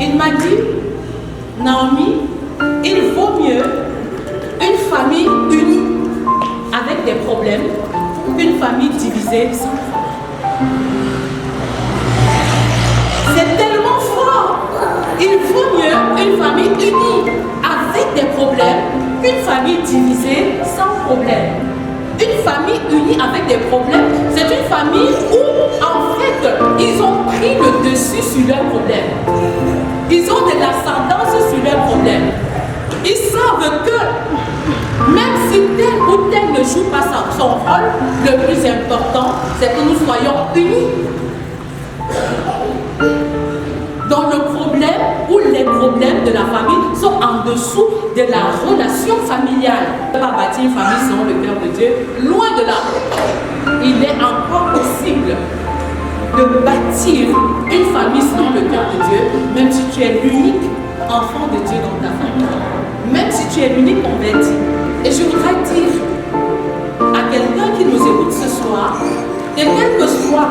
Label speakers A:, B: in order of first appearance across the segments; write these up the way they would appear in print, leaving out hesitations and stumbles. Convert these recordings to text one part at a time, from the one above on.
A: Il m'a dit, Naomi, il vaut mieux une famille unie avec des problèmes qu'une famille divisée sans problème. C'est tellement fort. Il vaut mieux une famille unie avec des problèmes qu'une famille divisée sans problème. Une famille unie avec des problèmes, c'est une famille où, en fait, ils ont pris le dessus sur leurs problèmes. Ils ont de l'ascendance sur leurs problèmes. Ils savent que, même si tel ou tel ne joue pas son rôle, le plus important, c'est que nous soyons unis. Donc le problème ou les problèmes de la famille sont en dessous de la relation familiale. On ne peut pas bâtir une famille selon le cœur de Dieu. Loin de là, il est encore possible de bâtir une famille selon le cœur de Dieu, même si tu es l'unique enfant de Dieu dans ta famille. Même si tu es l'unique converti. Et je voudrais dire à quelqu'un qui nous écoute ce soir, que quelle que soit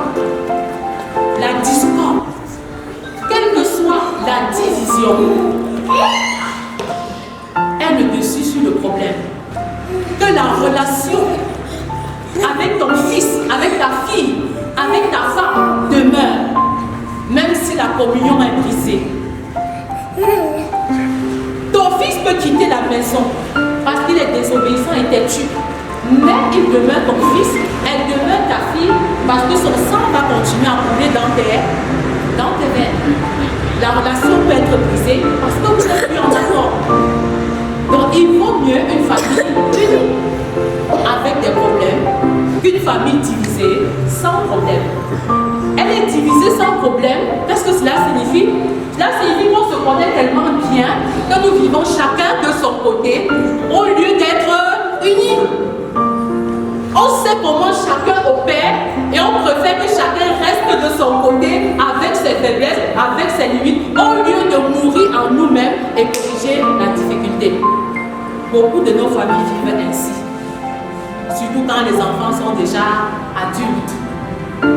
A: la discorde, quelle que soit la division, aie le dessus sur le problème. Que la relation avec ton fils, avec ta fille, avec ta femme demeure, même si la communion est brisée. Ton fils peut quitter la maison parce qu'il est désobéissant et têtu. Mais il demeure ton fils, elle demeure ta fille parce que son sang va continuer à couler dans tes veines. La relation peut être brisée parce que vous n'êtes plus en accord. Donc il vaut mieux une famille unie avec des problèmes qu'une famille divisée sans problème. Elle est divisée sans problème. Qu'est-ce que cela signifie? Cela signifie qu'on se connaît tellement bien que nous vivons chacun de son côté au lieu d'être unis. On sait comment chacun opère et on préfère que chacun reste de son côté avec ses faiblesses, avec ses limites, au lieu de mourir en nous-mêmes et corriger la difficulté. Beaucoup de nos familles vivent ainsi. Surtout quand les enfants sont déjà adultes.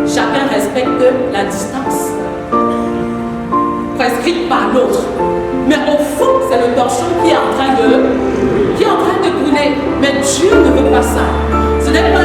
A: Chacun respecte la distance prescrite par l'autre. Mais au fond, c'est le torchon qui est en train de brûler. Mais Dieu ne veut pas ça. Ce n'est pas